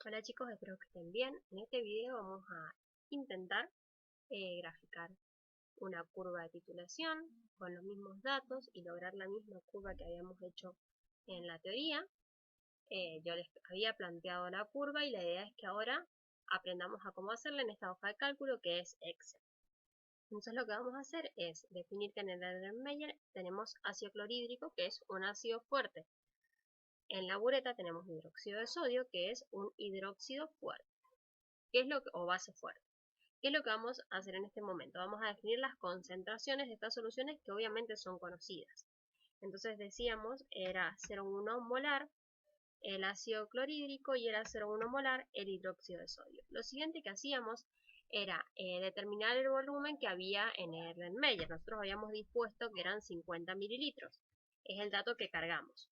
Hola chicos, espero que estén bien. En este video vamos a intentar graficar una curva de titulación con los mismos datos y lograr la misma curva que habíamos hecho en la teoría. Yo les había planteado la curva y la idea es que ahora aprendamos a cómo hacerla en esta hoja de cálculo que es Excel. Entonces lo que vamos a hacer es definir que en el Erlenmeyer tenemos ácido clorhídrico, que es un ácido fuerte. En la bureta tenemos hidróxido de sodio, que es un hidróxido fuerte, o base fuerte. ¿Qué es lo que vamos a hacer en este momento? Vamos a definir las concentraciones de estas soluciones que obviamente son conocidas. Entonces decíamos, era 0,1 molar el ácido clorhídrico y era 0,1 molar el hidróxido de sodio. Lo siguiente que hacíamos era determinar el volumen que había en Erlenmeyer. Nosotros habíamos dispuesto que eran 50 mililitros. Es el dato que cargamos.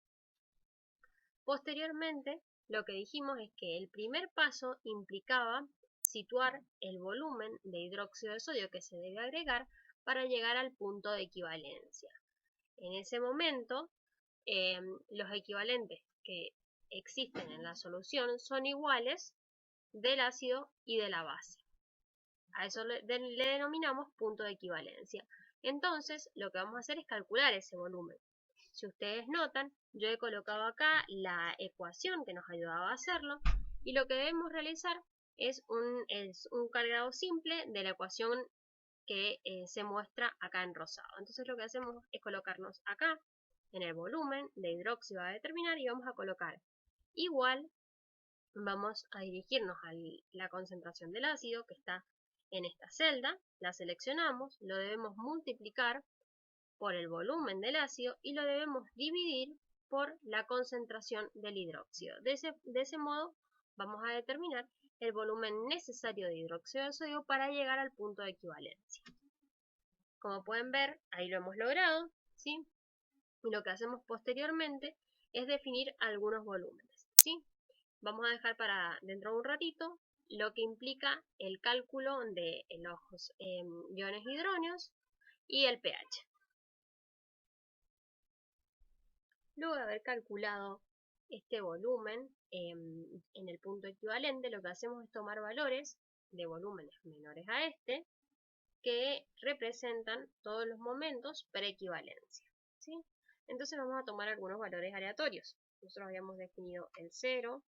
Posteriormente, lo que dijimos es que el primer paso implicaba situar el volumen de hidróxido de sodio que se debe agregar para llegar al punto de equivalencia. En ese momento, los equivalentes que existen en la solución son iguales del ácido y de la base. A eso le denominamos punto de equivalencia. Entonces, lo que vamos a hacer es calcular ese volumen. Si ustedes notan, yo he colocado acá la ecuación que nos ayudaba a hacerlo y lo que debemos realizar es un cargado simple de la ecuación que se muestra acá en rosado. Entonces lo que hacemos es colocarnos acá en el volumen de hidróxido a determinar y vamos a colocar igual, vamos a dirigirnos a la concentración del ácido que está en esta celda, la seleccionamos, lo debemos multiplicar por el volumen del ácido y lo debemos dividir por la concentración del hidróxido. De ese modo vamos a determinar el volumen necesario de hidróxido de sodio para llegar al punto de equivalencia. Como pueden ver, ahí lo hemos logrado, ¿sí? Y lo que hacemos posteriormente es definir algunos volúmenes, ¿sí? Vamos a dejar para dentro de un ratito lo que implica el cálculo de los iones hidróneos y el pH. Luego de haber calculado este volumen en el punto equivalente, lo que hacemos es tomar valores de volúmenes menores a este que representan todos los momentos preequivalencia, ¿sí? Entonces vamos a tomar algunos valores aleatorios. Nosotros habíamos definido el 0,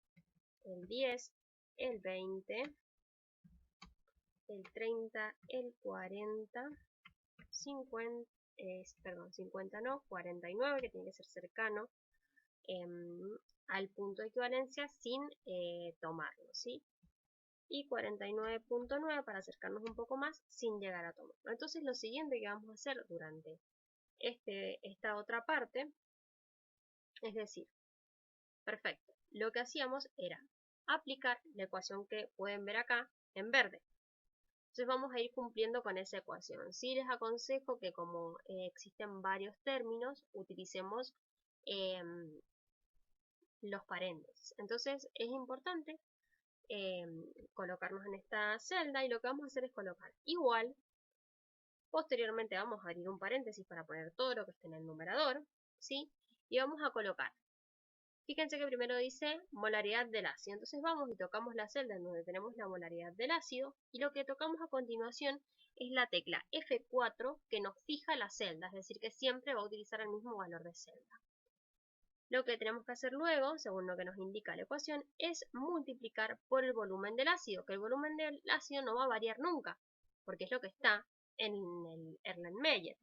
el 10, el 20, el 30, el 40, 50, 50 no, 49, que tiene que ser cercano al punto de equivalencia sin tomarlo, ¿sí? Y 49.9 para acercarnos un poco más sin llegar a tomarlo. Entonces lo siguiente que vamos a hacer durante esta otra parte, es decir, perfecto, lo que hacíamos era aplicar la ecuación que pueden ver acá en verde. Entonces vamos a ir cumpliendo con esa ecuación. Sí les aconsejo que como existen varios términos, utilicemos los paréntesis. Entonces es importante colocarnos en esta celda y lo que vamos a hacer es colocar igual. Posteriormente vamos a abrir un paréntesis para poner todo lo que esté en el numerador, ¿sí? Y vamos a colocar. Fíjense que primero dice molaridad del ácido. Entonces vamos y tocamos la celda en donde tenemos la molaridad del ácido y lo que tocamos a continuación es la tecla F4 que nos fija la celda, es decir, que siempre va a utilizar el mismo valor de celda. Lo que tenemos que hacer luego, según lo que nos indica la ecuación, es multiplicar por el volumen del ácido, que el volumen del ácido no va a variar nunca, porque es lo que está en el Erlenmeyer.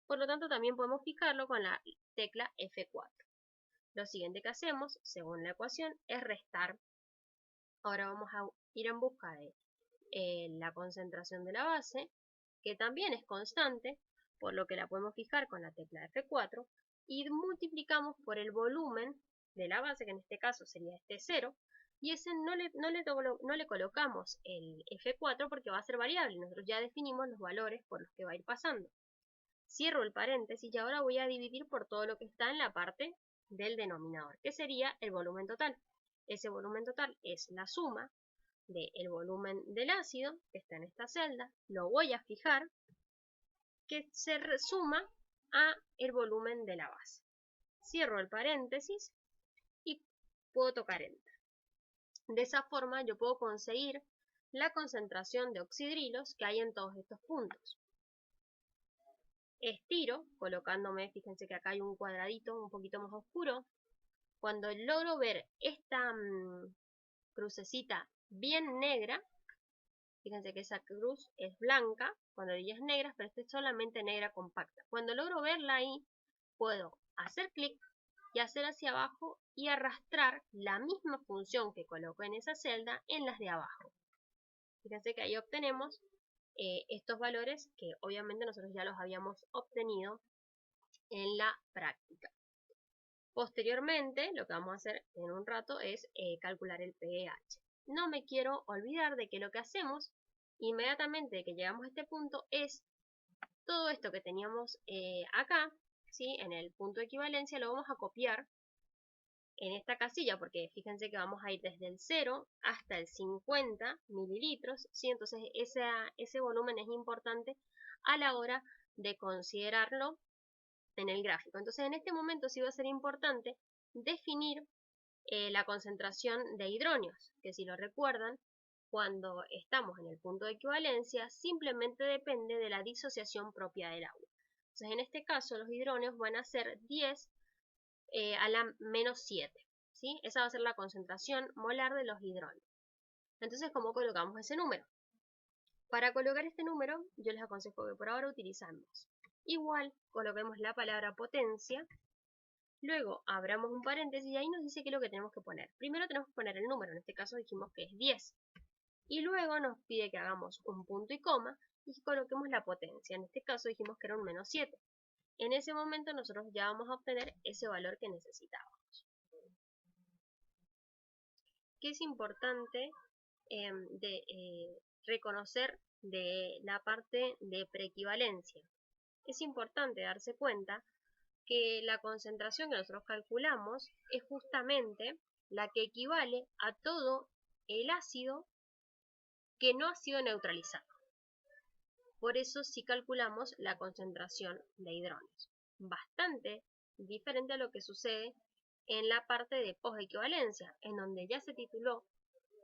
Por lo tanto, también podemos fijarlo con la tecla F4. Lo siguiente que hacemos, según la ecuación, es restar. Ahora vamos a ir en busca de la concentración de la base, que también es constante, por lo que la podemos fijar con la tecla F4, y multiplicamos por el volumen de la base, que en este caso sería este 0, y ese no le colocamos el F4 porque va a ser variable, nosotros ya definimos los valores por los que va a ir pasando. Cierro el paréntesis y ahora voy a dividir por todo lo que está en la parte del denominador, que sería el volumen total. Ese volumen total es la suma del volumen del ácido, que está en esta celda, lo voy a fijar, que se suma a el volumen de la base. Cierro el paréntesis y puedo tocar Enter. De esa forma yo puedo conseguir la concentración de oxidrilos que hay en todos estos puntos. Estiro, colocándome, fíjense que acá hay un cuadradito un poquito más oscuro. Cuando logro ver esta crucecita bien negra, fíjense que esa cruz es blanca, cuando ella es negra, pero esta es solamente negra compacta. Cuando logro verla ahí, puedo hacer clic y hacer hacia abajo y arrastrar la misma función que coloco en esa celda en las de abajo. Fíjense que ahí obtenemos estos valores que obviamente nosotros ya los habíamos obtenido en la práctica. Posteriormente, lo que vamos a hacer en un rato es calcular el pH. No me quiero olvidar de que lo que hacemos inmediatamente que llegamos a este punto es todo esto que teníamos acá, ¿sí? En el punto de equivalencia, lo vamos a copiar en esta casilla, porque fíjense que vamos a ir desde el 0 hasta el 50 mililitros, ¿sí? Entonces ese volumen es importante a la hora de considerarlo en el gráfico. Entonces en este momento sí va a ser importante definir la concentración de hidronios, que si lo recuerdan, cuando estamos en el punto de equivalencia simplemente depende de la disociación propia del agua. Entonces en este caso los hidronios van a ser 10 a la menos 7, ¿sí? Esa va a ser la concentración molar de los hidronios. Entonces, ¿cómo colocamos ese número? Para colocar este número, yo les aconsejo que por ahora utilizamos igual, coloquemos la palabra potencia, luego abramos un paréntesis y ahí nos dice qué es lo que tenemos que poner. Primero tenemos que poner el número, en este caso dijimos que es 10. Y luego nos pide que hagamos un punto y coma y coloquemos la potencia. En este caso dijimos que era un menos 7. En ese momento nosotros ya vamos a obtener ese valor que necesitábamos. ¿Qué es importante reconocer de la parte de preequivalencia? Es importante darse cuenta que la concentración que nosotros calculamos es justamente la que equivale a todo el ácido que no ha sido neutralizado. Por eso sí calculamos la concentración de hidronios. Bastante diferente a lo que sucede en la parte de postequivalencia, en donde ya se tituló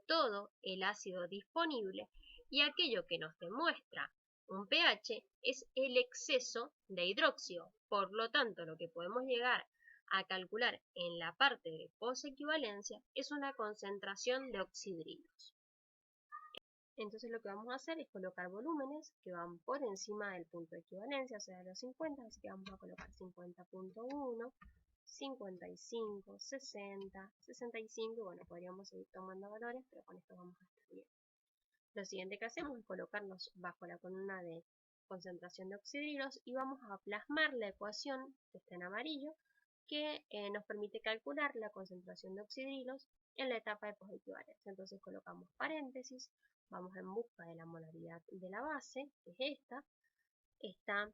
todo el ácido disponible y aquello que nos demuestra un pH es el exceso de hidróxido. Por lo tanto, lo que podemos llegar a calcular en la parte de postequivalencia es una concentración de oxidrilos. Entonces lo que vamos a hacer es colocar volúmenes que van por encima del punto de equivalencia, o sea, de los 50, así que vamos a colocar 50.1, 55, 60, 65, bueno, podríamos seguir tomando valores, pero con esto vamos a estar bien. Lo siguiente que hacemos es colocarnos bajo la columna de concentración de oxidrilos y vamos a plasmar la ecuación que está en amarillo que nos permite calcular la concentración de oxidrilos en la etapa de postequivalencia. Entonces colocamos paréntesis, vamos en busca de la molaridad de la base, que es esta, está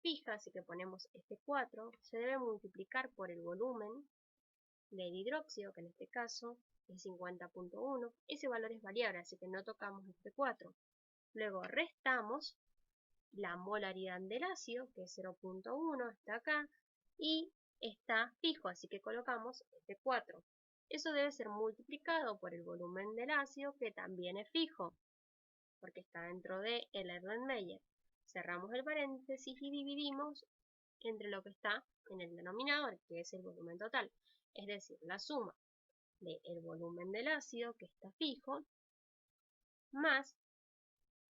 fija, así que ponemos este 4, se debe multiplicar por el volumen del hidróxido, que en este caso es 50.1, ese valor es variable, así que no tocamos este 4. Luego restamos la molaridad del ácido, que es 0.1, está acá, y está fijo, así que colocamos este 4. Eso debe ser multiplicado por el volumen del ácido, que también es fijo, porque está dentro de el Erlenmeyer. Cerramos el paréntesis y dividimos entre lo que está en el denominador, que es el volumen total. Es decir, la suma del volumen del ácido, que está fijo, más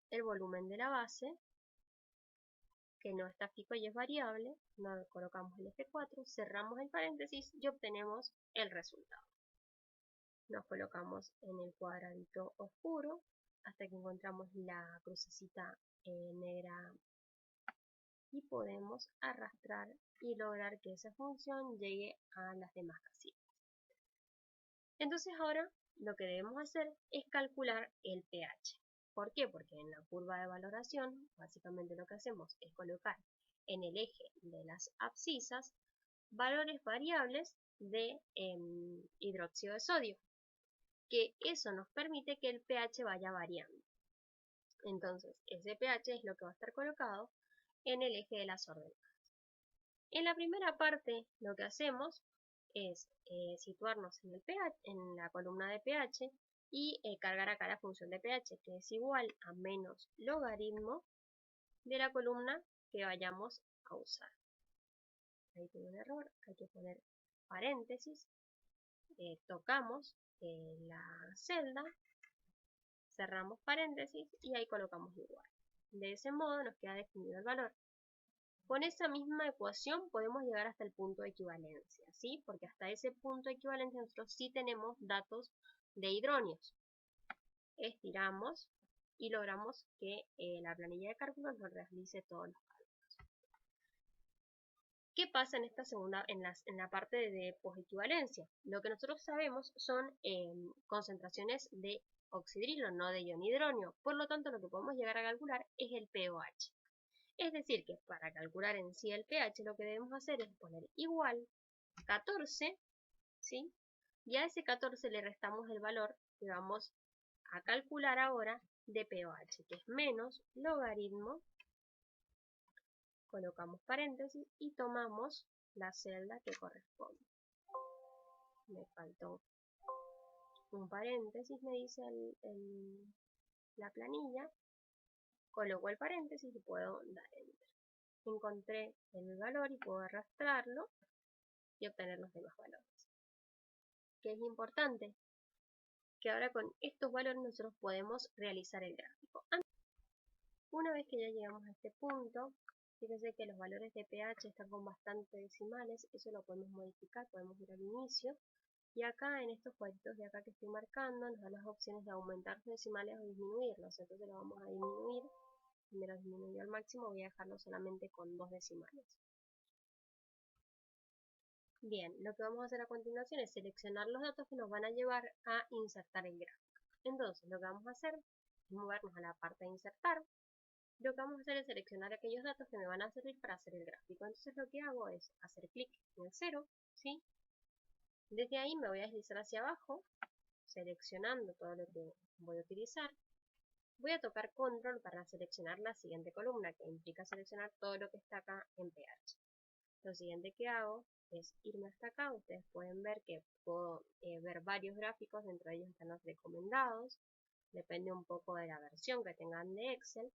el volumen de la base, que no está fijo y es variable, no colocamos el F4, cerramos el paréntesis y obtenemos el resultado. Nos colocamos en el cuadradito oscuro hasta que encontramos la crucecita negra y podemos arrastrar y lograr que esa función llegue a las demás casillas. Entonces ahora lo que debemos hacer es calcular el pH. ¿Por qué? Porque en la curva de valoración básicamente lo que hacemos es colocar en el eje de las abscisas valores variables de hidróxido de sodio, que eso nos permite que el pH vaya variando. Entonces ese pH es lo que va a estar colocado en el eje de las ordenadas. En la primera parte lo que hacemos es situarnos en el pH, en la columna de pH y cargar acá la función de pH, que es igual a menos logaritmo de la columna que vayamos a usar. Ahí tengo un error, hay que poner paréntesis, tocamos la celda, cerramos paréntesis y ahí colocamos igual. De ese modo nos queda definido el valor. Con esa misma ecuación podemos llegar hasta el punto de equivalencia, ¿sí? Porque hasta ese punto de equivalencia nosotros sí tenemos datos de hidronios. Estiramos y logramos que la planilla de cálculo nos realice todos los cálculos. ¿Qué pasa en esta segunda, en la parte de postequivalencia? Lo que nosotros sabemos son concentraciones de oxidrilo, no de ion hidronio. Por lo tanto, lo que podemos llegar a calcular es el pOH. Es decir, que para calcular en sí el pH lo que debemos hacer es poner igual 14, ¿sí? Y a ese 14 le restamos el valor que vamos a calcular ahora de pOH, que es menos logaritmo, colocamos paréntesis y tomamos la celda que corresponde. Me faltó un paréntesis, me dice la planilla, coloco el paréntesis y puedo dar enter. Encontré el valor y puedo arrastrarlo y obtener los demás valores. ¿Qué es importante? Que ahora con estos valores nosotros podemos realizar el gráfico. Una vez que ya llegamos a este punto, fíjense que los valores de pH están con bastantes decimales, eso lo podemos modificar, podemos ir al inicio, y acá en estos cuadritos de acá que estoy marcando nos dan las opciones de aumentar los decimales o disminuirlos, entonces lo vamos a disminuir, primero disminuir al máximo, voy a dejarlo solamente con 2 decimales. Bien, lo que vamos a hacer a continuación es seleccionar los datos que nos van a llevar a insertar el gráfico. Entonces, lo que vamos a hacer es movernos a la parte de insertar. Lo que vamos a hacer es seleccionar aquellos datos que me van a servir para hacer el gráfico. Entonces, lo que hago es hacer clic en el 0, ¿sí? Desde ahí me voy a deslizar hacia abajo, seleccionando todo lo que voy a utilizar. Voy a tocar control para seleccionar la siguiente columna, que implica seleccionar todo lo que está acá en pH. Lo siguiente que hago es irme hasta acá. Ustedes pueden ver que puedo ver varios gráficos, dentro de ellos están los recomendados. Depende un poco de la versión que tengan de Excel.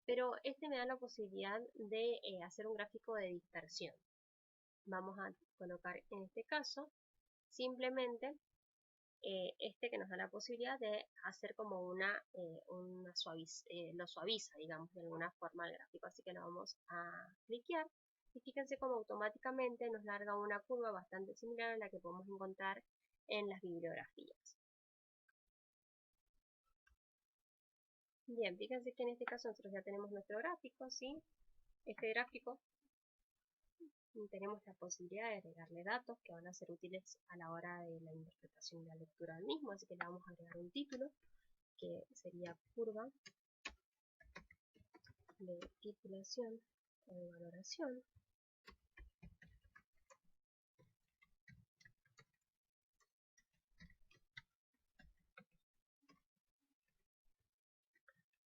Pero este me da la posibilidad de hacer un gráfico de dispersión. Vamos a colocar en este caso simplemente este que nos da la posibilidad de hacer como lo suaviza, digamos, de alguna forma el gráfico. Así que lo vamos a cliquear y fíjense cómo automáticamente nos larga una curva bastante similar a la que podemos encontrar en las bibliografías. Bien, fíjense que en este caso nosotros ya tenemos nuestro gráfico, ¿sí? Este gráfico tenemos la posibilidad de agregarle datos que van a ser útiles a la hora de la interpretación y la lectura del mismo, así que le vamos a agregar un título que sería curva de titulación o de valoración.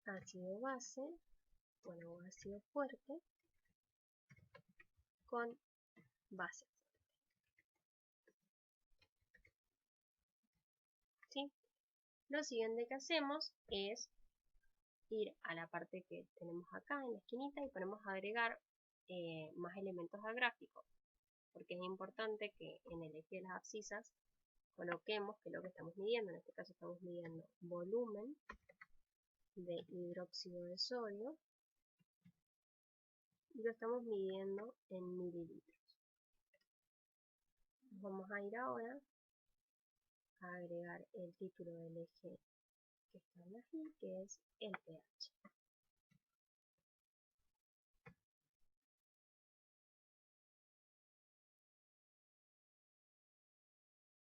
Ácido base, bueno, ácido fuerte con base. ¿Sí? Lo siguiente que hacemos es ir a la parte que tenemos acá en la esquinita y ponemos a agregar más elementos al gráfico, porque es importante que en el eje de las abscisas coloquemos que es lo que estamos midiendo. En este caso estamos midiendo volumen de hidróxido de sodio y lo estamos midiendo en mililitros. Vamos a ir ahora a agregar el título del eje que está aquí, que es el pH.